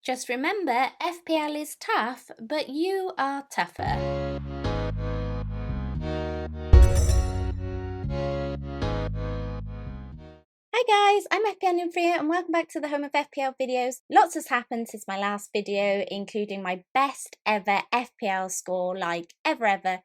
Just remember, FPL is tough, but you are tougher. Hi guys, I'm FPL Nymph and welcome back to the home of FPL videos. Lots has happened since my last video, including my best ever FPL score, like ever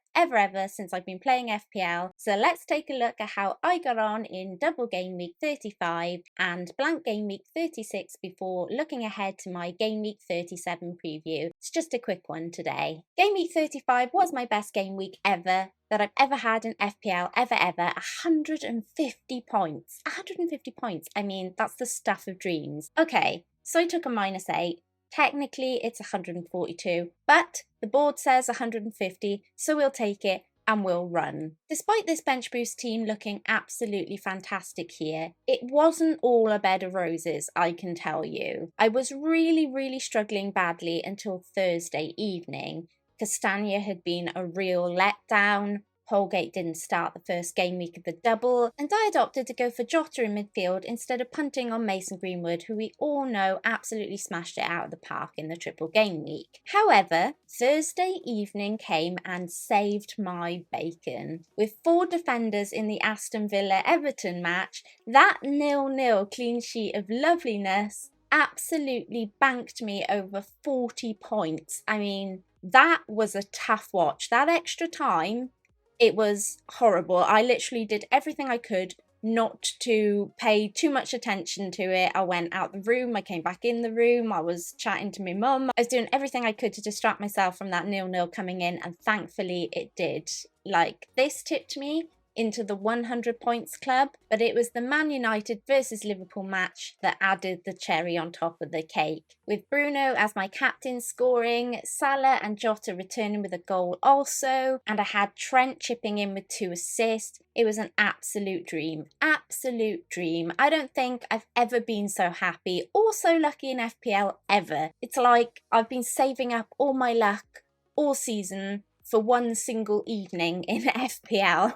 since I've been playing FPL. So let's take a look at how I got on in double game week 35 and blank game week 36 before looking ahead to my game week 37 preview. It's just a quick one today. Game week 35 was my best game week ever that I've ever had in FPL, ever, 150 points. 150 points, I mean, that's the stuff of dreams. Okay, so I took a -8. Technically, it's 142, but the board says 150, so we'll take it and we'll run. Despite this bench boost team looking absolutely fantastic here, it wasn't all a bed of roses, I can tell you. I was really struggling badly until Thursday evening. Castagna had been a real letdown. Holgate didn't start the first game week of the double, and I had opted to go for Jota in midfield instead of punting on Mason Greenwood, who we all know absolutely smashed it out of the park in the triple game week. However, Thursday evening came and saved my bacon. With 4 defenders in the Aston Villa-Everton match, that 0-0 clean sheet of loveliness absolutely banked me over 40 points. I mean, that was a tough watch. That extra time, it was horrible. I literally did everything I could not to pay too much attention to it. I went out the room, I came back in the room, I was chatting to my mum. I was doing everything I could to distract myself from that 0-0 coming in, and thankfully it did. Like, this tipped me into the 100 points club, but it was the Man United versus Liverpool match that added the cherry on top of the cake. With Bruno as my captain scoring, Salah and Jota returning with a goal also, and I had Trent chipping in with 2 assists. It was an absolute dream. Absolute dream. I don't think I've ever been so happy or so lucky in FPL ever. It's like I've been saving up all my luck all season for one single evening in FPL.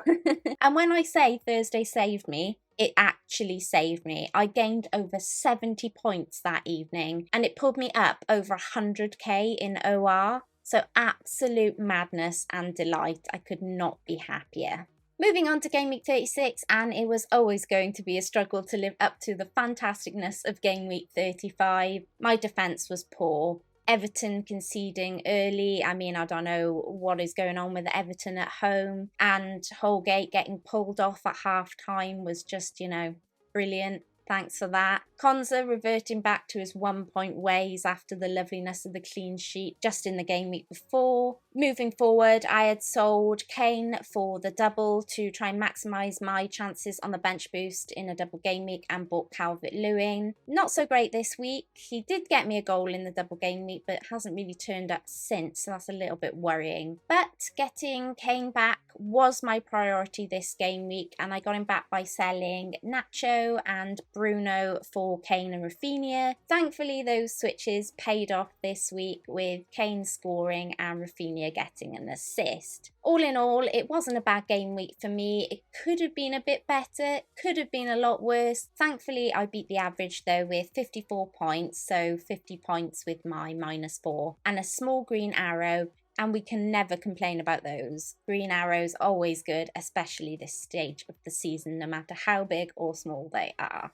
And when I say Thursday saved me, it actually saved me. I gained over 70 points that evening and it pulled me up over 100k in OR. So absolute madness and delight. I could not be happier. Moving on to game week 36, and it was always going to be a struggle to live up to the fantasticness of game week 35. My defence was poor. Everton conceding early. I mean, I don't know what is going on with Everton at home. And Holgate getting pulled off at half-time was just, brilliant. Thanks for that. Konza reverting back to his 1-point ways after the loveliness of the clean sheet just in the game week before. Moving forward, I had sold Kane for the double to try and maximise my chances on the bench boost in a double game week and bought Calvert-Lewin. Not so great this week. He did get me a goal in the double game week, but hasn't really turned up since, so that's a little bit worrying. But getting Kane back was my priority this game week, and I got him back by selling Nacho and Bruno for Kane and Rafinha. Thankfully, those switches paid off this week with Kane scoring and Rafinha getting an assist. All in all, it wasn't a bad game week for me. It could have been a bit better, could have been a lot worse. Thankfully, I beat the average though with 54 points, so 50 points with my -4 and a small green arrow. And we can never complain about those. Green arrows always good, especially this stage of the season, no matter how big or small they are.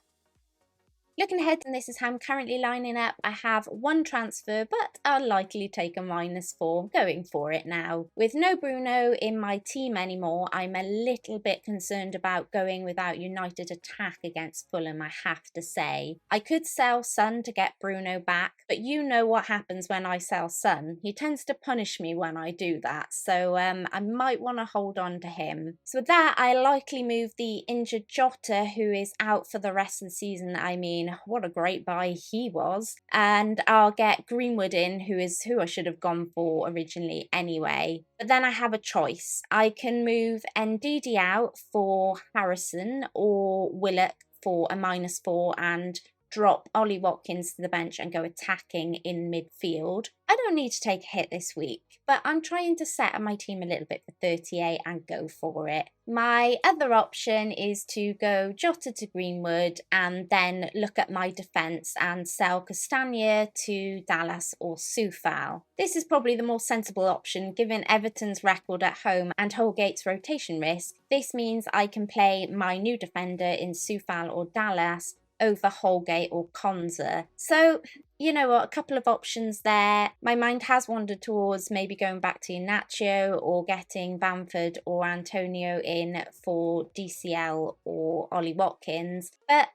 Looking ahead, and this is how I'm currently lining up, I have 1 transfer, but I'll likely take a -4, going for it now. With no Bruno in my team anymore, I'm a little bit concerned about going without United attack against Fulham, I have to say. I could sell Son to get Bruno back, but you know what happens when I sell Son. He tends to punish me when I do that, so I might want to hold on to him. So with that, I likely move the injured Jota, who is out for the rest of the season. I mean, what a great buy he was. And I'll get Greenwood in, who I should have gone for originally anyway. But then I have a choice. I can move Ndidi out for Harrison or Willock for a -4 and drop Ollie Watkins to the bench and go attacking in midfield. I don't need to take a hit this week, but I'm trying to set up my team a little bit for 38 and go for it. My other option is to go Jota to Greenwood and then look at my defence and sell Castagna to Dallas or Soufal. This is probably the more sensible option given Everton's record at home and Holgate's rotation risk. This means I can play my new defender in Soufal or Dallas over Holgate or Konza. So, you know what, a couple of options there. My mind has wandered towards maybe going back to Iheanacho or getting Bamford or Antonio in for DCL or Ollie Watkins, but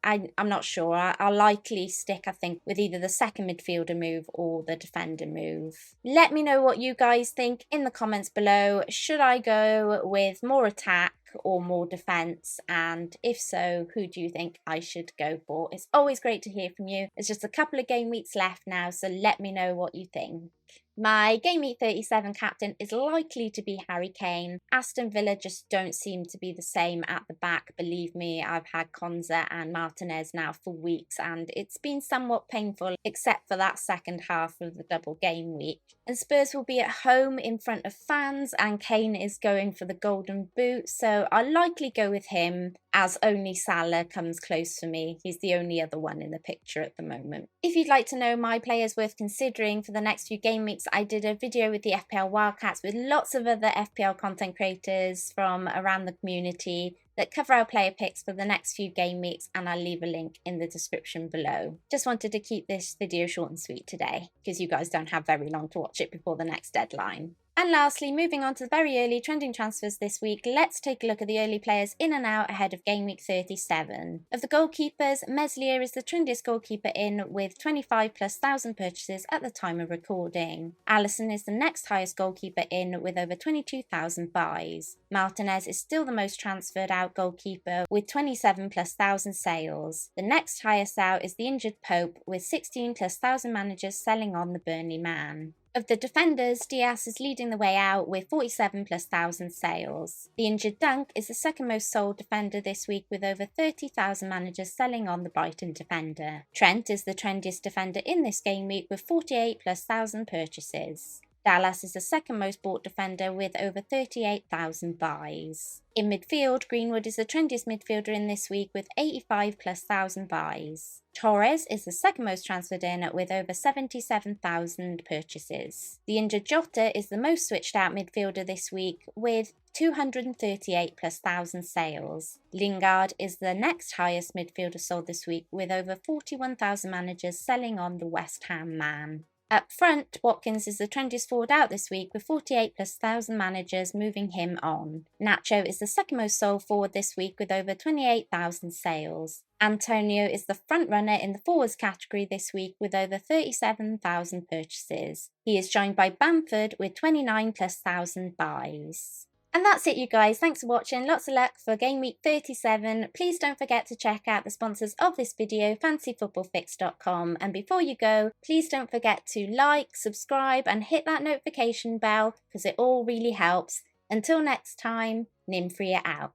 I'm not sure. I'll likely stick, I think, with either the second midfielder move or the defender move. Let me know what you guys think in the comments below. Should I go with more attack or more defence? And if so, who do you think I should go for? It's always great to hear from you. There's just a couple of game weeks left now, so let me know what you think. My Game Week 37 captain is likely to be Harry Kane. Aston Villa just don't seem to be the same at the back. Believe me, I've had Konza and Martinez now for weeks and it's been somewhat painful except for that second half of the double game week. And Spurs will be at home in front of fans and Kane is going for the golden boot, so I'll likely go with him as only Salah comes close for me. He's the only other one in the picture at the moment. If you'd like to know my players worth considering for the next few game weeks, I did a video with the FPL Wildcats with lots of other FPL content creators from around the community that cover our player picks for the next few game weeks, and I'll leave a link in the description below. Just wanted to keep this video short and sweet today because you guys don't have very long to watch it before the next deadline. And lastly, moving on to the very early trending transfers this week, let's take a look at the early players in and out ahead of Game Week 37. Of the goalkeepers, Meslier is the trendiest goalkeeper in with 25,000+ purchases at the time of recording. Alisson is the next highest goalkeeper in with over 22,000 buys. Martinez is still the most transferred out goalkeeper with 27,000+ sales. The next highest out is the injured Pope with 16,000+ managers selling on the Burnley man. Of the defenders, Diaz is leading the way out with 47,000+ sales. The injured Dunk is the second most sold defender this week with over 30,000 managers selling on the Brighton defender. Trent is the trendiest defender in this game week with 48,000+ purchases. Dallas is the second most bought defender with over 38,000 buys. In midfield, Greenwood is the trendiest midfielder in this week with 85,000+ buys. Torres is the second most transferred in with over 77,000 purchases. The injured Jota is the most switched out midfielder this week with 238,000+ sales. Lingard is the next highest midfielder sold this week with over 41,000 managers selling on the West Ham man. Up front, Watkins is the trendiest forward out this week with 48,000+ managers moving him on. Nacho is the second most sold forward this week with over 28,000 sales. Antonio is the front runner in the forwards category this week with over 37,000 purchases. He is joined by Bamford with 29,000+ buys. And that's it, you guys. Thanks for watching. Lots of luck for Game Week 37. Please don't forget to check out the sponsors of this video, fantasyfootballfix.com. And before you go, please don't forget to like, subscribe and hit that notification bell because it all really helps. Until next time, Nimfria out.